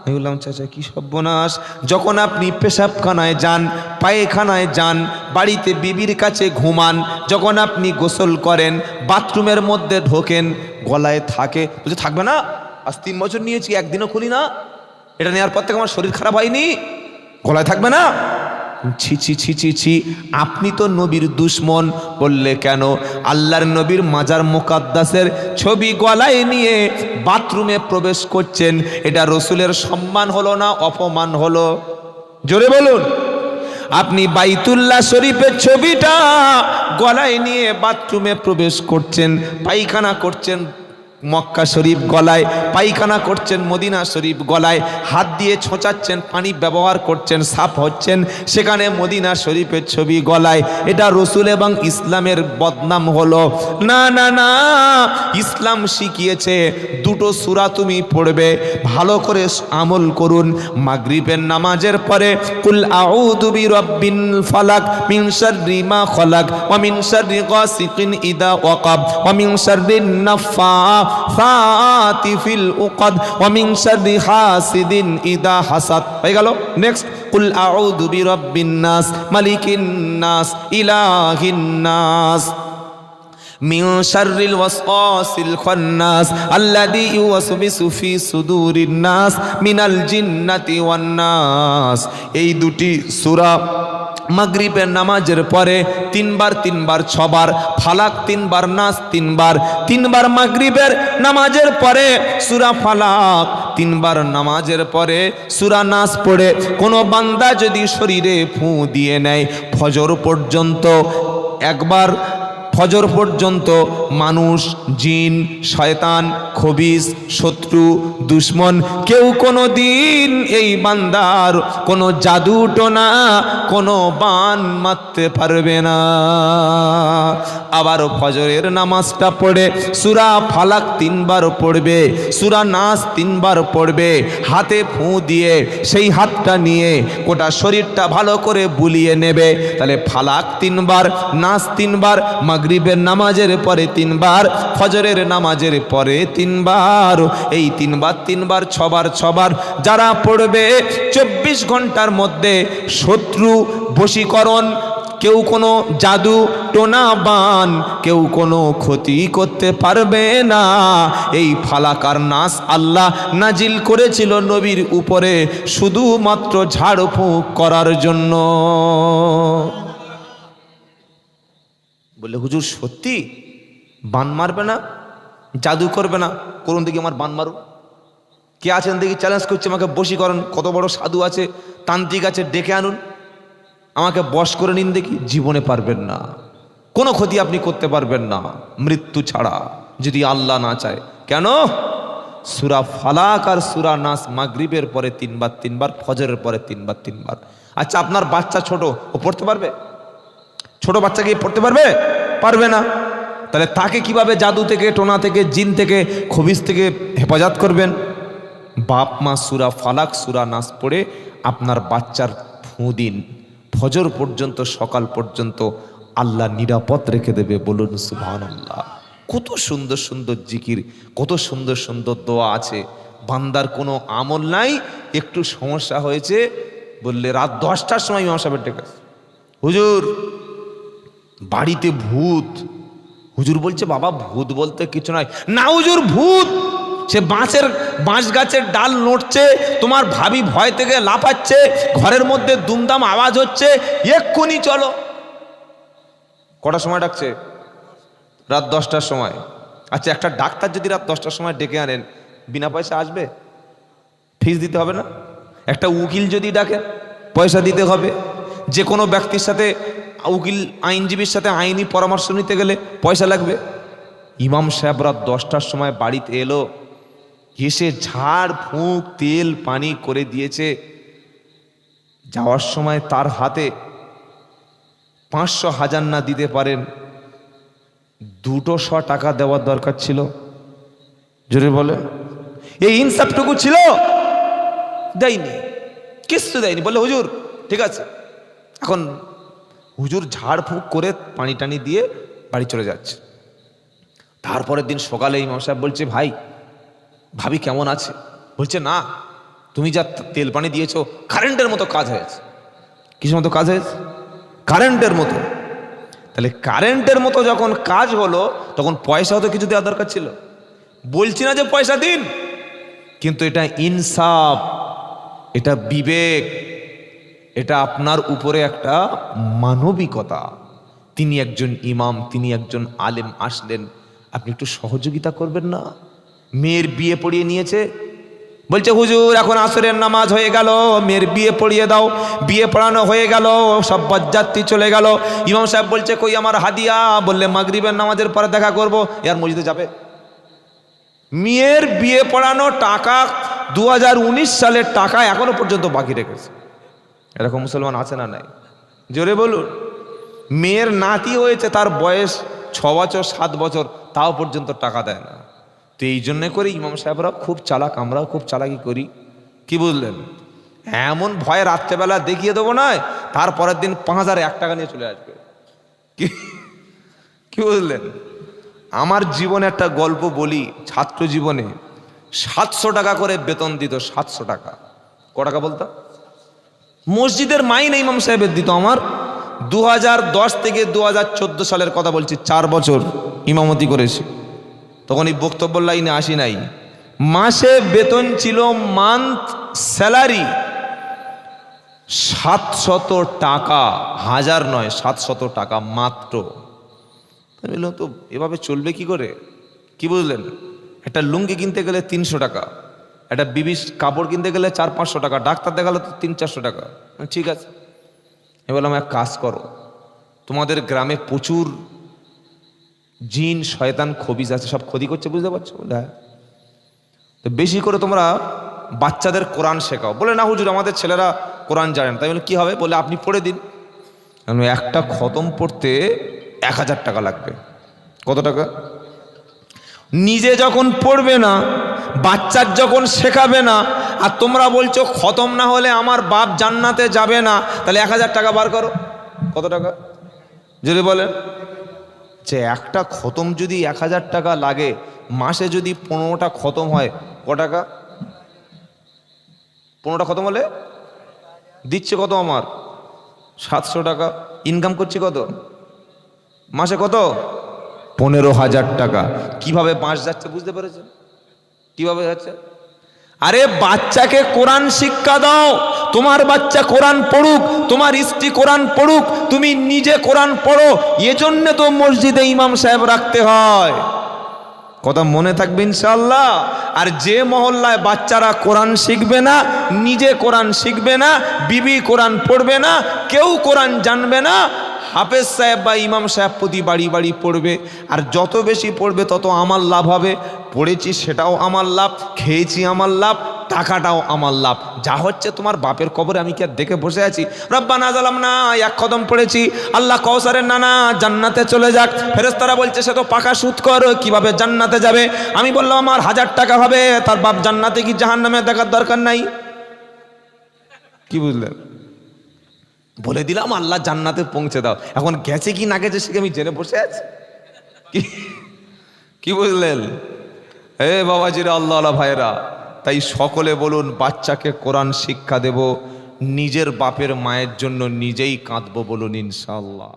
আমি বললাম, চাচা কি সর্বনাশ! যখন আপনি পেশাবখানায় যান, পায়খানায় যান, বাড়িতে বিবির কাছে ঘুমান, যখন আপনি গোসল করেন, বাথরুমের মধ্যে ঢোকেন, গলায় থাকে। বলছে, থাকবে না? আজ 3 বছর নিয়েছি, একদিনও খুলি না। এটা নেওয়ার পর থেকে আমার শরীর খারাপ হয়নি, গলায় থাকবে না? ছি ছি ছি ছি ছি, আপনি তো নবীর দুশ্মন। বললে কেন? আল্লাহর নবীর মাজার মুকাদ্দাসের ছবি গলায় নিয়ে বাথরুমে প্রবেশ করছেন, এটা রসুলের সম্মান হলো না অপমান হলো? জোরে বলুন। আপনি বাইতুল্লাহ শরীফের ছবিটা গলায় নিয়ে বাথরুমে প্রবেশ করছেন, পায়খানা করছেন মক্কা শরীফ গলায়, পায়খানা করছেন মদিনা শরীফ গলায়, হাত দিয়ে ছোঁচাচ্ছেন, পানি ব্যবহার করছেন, সাফ হচ্ছেন, সেখানে মদিনা শরীফের ছবি গলায়। এটা রসুল এবং ইসলামের বদনাম হলো? না না না, ইসলাম শিখিয়েছে দুটো সূরা তুমি পড়বে, ভালো করে আমল করুন। মাগরিবের নামাজের পরে কুল আউযু বিরাব্বিল ফালাক মিন শাররি মা খালাক ওয়া মিন শাররি গাসিকিন ইযা ওয়াকাব ওয়া মিন শাররিন নাফাসাতি ফিল উকদ ওয়া মিন শাররি হাসিদিন ইযা হাসাদ। হয়ে গেল। নেক্সট, কুল আউযু বিরাব্বিন নাস মালিকিন নাস ইলাহিন নাস মিন শাররিল ওয়াসওয়াসিল খান্নাস আল্লাযী ইউওয়াসবিসু ফি সুদুরিন নাস মিনাল জিন্নাতি ওয়ান নাস। এই দুটি সূরা মাগরিবের নামাজের পরে 3 বার 3 বার 6 বার, ফালাক 3 বার, নাস 3 বার। 3 বার মাগরিবের নামাজের পরে সূরা ফালাক, 3 বার নামাজের পরে সূরা নাস পড়ে কোনো বান্দা যদি শরীরে ফু দিয়ে নেয়, ফজর পর্যন্ত একবার, ফজর পর্যন্ত মানুষ, জিন, শয়তান, খবিস, শত্রু, দুশ্মন কেউ কোনো দিন এই বান্দার কোনো জাদু টোনা, কোনো বান মারতে পারবে না। আবার ফজরের নামাজটা পড়ে সূরা ফালাক 3 বার পড়বে, সূরা নাস 3 বার পড়বে, হাতে ফু দিয়ে সেই হাতটা নিয়ে গোটা শরীরটা ভালো করে বুলিয়ে নেবে। তাহলে ফালাক 3 বার, নাস 3 বার, মাগরিবের নামাজের পরে 3 বার, ফজরের নামাজের পরে 3 বার। এই 3 বার 3 বার 6 বার 6 বার যারা পড়বে 24 ঘন্টার মধ্যে শত্রু বশীকরণ, কেউ কোনো জাদু টোনা বান, কেউ কোনো ক্ষতি করতে পারবে না। এই ফালাক আর নাস আল্লাহ নাজিল করেছিল নবীর উপরে শুধুমাত্র ঝাড়ফুঁক করার জন্য। বলে হুজুর সত্যি বান মারবে না, জাদু করবে না? করুন দেখি, আমার বান মারুন। কে আছেন দেখি, চ্যালেঞ্জ করছে আমাকে বশীকরণ। কত বড় সাধু আছে, তান্ত্রিক আছে, ডেকে আনুন, আমাকে বশ করে নিন দেখি। জীবনে পারবেন না, কোনো ক্ষতি আপনি করতে পারবেন না মৃত্যু ছাড়া, যদি আল্লাহ না চায়। কেন? সূরা ফালাক আর সূরা নাস মাগরিবের পরে 3 বার 3 বার, ফজরের পরে 3 বার 3 বার। আচ্ছা, আপনার বাচ্চা ছোট, ও পড়তে পারবে? ছোট বাচ্চাকে পড়তে পারবে? পারবে না। তাহলে তাকে কিভাবে জাদু থেকে, টোনা থেকে, জিন থেকে, খবিস থেকে হেফাজত করবেন? বাপ মা সূরা ফালাক সূরা নাস পড়ে আপনার বাচ্চার ফু দিন, ফজর পর্যন্ত, সকাল পর্যন্ত আল্লাহ নিরাপদ রেখে দেবে। বলুন সুবহানাল্লাহ। কত সুন্দর সুন্দর জিকির, কত সুন্দর সুন্দর দোয়া আছে। বান্দার কোনো আমল নাই, একটু সমস্যা হয়েছে বললে রাত 10টার সময় ইমাম সাহেবের ডেকে, হুজুর বাড়িতে ভূত। হুজুর বলছে বাবা ভূত বলতে কিছু নয়। না হুজুর ভূত, সে বাঁশ গাছের ডাল নড়ছে, তোমার ভাবি ভয় থেকে লাফাচ্ছে, ঘরের মধ্যে দুমদাম আওয়াজ হচ্ছে, এক্ষুনি চলো। কটার সময় ডাকছে? রাত 10টার সময়। আচ্ছা, একটা ডাক্তার যদি রাত 10টার সময় ডেকে আনেন, বিনা পয়সা আসবে? ফিস দিতে হবে না? একটা উকিল যদি ডাকে, পয়সা দিতে হবে। যে কোনো ব্যক্তির সাথে, উকিল আইনজীবীর সাথে আইনি পরামর্শ নিতে গেলে পয়সা লাগবে। ইমাম সাহেব রাত 10টার সময় বাড়িতে এলো, এসে ঝাড় ফুঁক তেল পানি করে দিয়েছে। যাওয়ার সময় তার হাতে 500 হাজার না দিতে পারেন, 200 টাকা দেওয়ার দরকার ছিল। জোরে বলে, এই ইনসাফটুকু ছিল? দেয়নি, কিছু দেয়নি। বলে হুজুর ঠিক আছে। এখন হুজুর ঝাড় ফুঁক করে পানি টানি দিয়ে বাড়ি চলে যাচ্ছে। তারপরের দিন সকালে ইমাম সাহেব বলছে, ভাই ভাবি কেমন আছে? বলছে না, তুমি যা তেল পানি দিয়েছো কারেন্টের মতো কাজ হয়েছে। কিসের মতো কাজ হয়েছে? কারেন্টের মতো। তাহলে কারেন্টের মতো যখন কাজ হলো, তখন পয়সাও তো কিছু দেওয়া দরকার ছিল। বলছি না যে পয়সা দিন, কিন্তু এটা ইনসাফ, এটা বিবেক, এটা আপনার উপরে একটা মানবিকতা। তিনি একজন ইমাম, তিনি একজন আলেম আসলেন, আপনি একটু সহযোগিতা করবেন না? মেয়ের বিয়ে পড়িয়ে নিয়েছে, বলছে হুজুর এখন আসরের নামাজ হয়ে গেল, মেয়ের বিয়ে পড়িয়ে দাও। বিয়ে পড়ানো হয়ে গেল, সব বরযাত্রী চলে গেল। ইমাম সাহেব বলছে কই আমার হাদিয়া? বললে মাগরিবের নামাজের পরে দেখা করব। এর মসজিদে যাবে? মেয়ের বিয়ে পড়ানো টাকা 2019 সালের টাকা এখনো পর্যন্ত বাকি রেখেছে। এরকম মুসলমান আছে না নাই? জোরে বলুন। মেয়ের নাতি হয়েছে, তার বয়স 6 বছর 7 বছর, তাও পর্যন্ত টাকা দেয় না। তো এই জন্য করে ইমাম সাহেবরা খুব চালাক, আমরাও খুব চালাকি করি। কি বুঝলেন? এমন ভয় রাত্রেবেলা দেখিয়ে দেবো না, তারপরের দিন 5001 টাকা নিয়ে চলে আসবে। কি বুঝলেন? আমার জীবনে একটা গল্প বলি। ছাত্র জীবনে 700 টাকা করে বেতন দিত। 700 টাকা। ক টাকা বলতো? মসজিদের মাইনে ইমাম সাহেবের দিত আমার। 2010 থেকে 2014 সালের কথা বলছি, 4 বছর ইমামতি করেছি। তখন এই বক্তব্য লাইনে আসি নাই। মাসে বেতন ছিল, মান্থ স্যালারি 700 টাকা, 1000 নয়, 700 টাকা মাত্র। আমি বললাম তো এভাবে চলবে কি করে? কি বুঝলেন? একটা লুঙ্গি কিনতে গেলে 300 টাকা, একটা বিবি কাপড় কিনতে গেলে 400-500 টাকা, ডাক্তার দেখালে তো 300-400 টাকা। ঠিক আছে, আমি বললাম এক কাজ করো, তোমাদের গ্রামে প্রচুর জিন শয়তান খবিজ আছে, সব ক্ষতি করছে, বুঝতে পারছো? হ্যাঁ। তো বেশি করে তোমরা বাচ্চাদের কোরআন শেখাও। বলে না হুজুর আমাদের ছেলেরা কোরআন জানেন। তাই বলে কি হবে? বলে আপনি পড়ে দিন। একটা খতম পড়তে 1000 টাকা লাগবে। কত টাকা? নিজে যখন পড়বে না, বাচ্চার যখন শেখাবে না, আর তোমরা বলছো খতম না হলে আমার বাপ জান্নাতে যাবে না, তাহলে 1000 টাকা বার করো। কত টাকা যদি বলেন? যে একটা খতম যদি 1000 টাকা লাগে, মাসে যদি 15টা খতম হয়, ক টাকা? 15টা খতম হলে দিচ্ছে কত? আমার 700 টাকা। ইনকাম করছি কত মাসে? কত? 15,000 টাকা। কিভাবে মাস যাচ্ছে বুঝতে পেরেছেন? কিভাবে যাচ্ছে? আরে বাচ্চাকে কোরআন শিক্ষা দাও। তোমার বাচ্চা কোরআন পড়ুক, তোমার স্ত্রী কোরআন পড়ুক, তুমি নিজে কোরআন পড়ো। এজন্য তো মসজিদে ইমাম সাহেব রাখতে হয়। কথা মনে থাকবে ইনশাআল্লাহ। আর যে মহল্লায় বাচ্চারা কোরআন শিখবে না, নিজে কোরআন শিখবে না, বিবি কোরআন পড়বে না, কেউ কোরআন জানবে না, হাফেজ সাহেব বা ইমাম সাহেব প্রতি বাড়ি বাড়ি পড়বে। আর যত বেশি পড়বে তত আমার লাভ হবে। পড়েছি সেটাও আমার লাভ, খেয়েছি আমার লাভ, টাকাটাও আমার লাভ। যা হচ্ছে তোমার বাপের কবরে আমি কি আর দেখে বসে আছি? রব্বানা যালামনা এক কদম পড়েছি, আল্লাহ কওসারের নানা জান্নাতে চলে যাক। ফেরেশতারা বলছে সে তো পাকা সুদ কর, কিভাবে জান্নাতে যাবে? আমি বললাম আমার 1000 টাকা হবে, তার বাপ জান্নাতে কি জাহান্নামে দেখার দরকার নাই। কি বুঝলেন? বলে দিলাম আল্লাহ জান্নাতে পৌঁছে দাও। এখন গেছে কি না গেছে সে আমি জেনে বসে আছি। কি বুঝলেন? হে বাবাজিরা, আল্লাহ ভাইরা, তাই সকলে বলুন বাচ্চাকে কোরআন শিক্ষা দেব, নিজের বাপের মায়ের জন্য নিজেই কাঁদবো বলুন ইনশাআল্লাহ।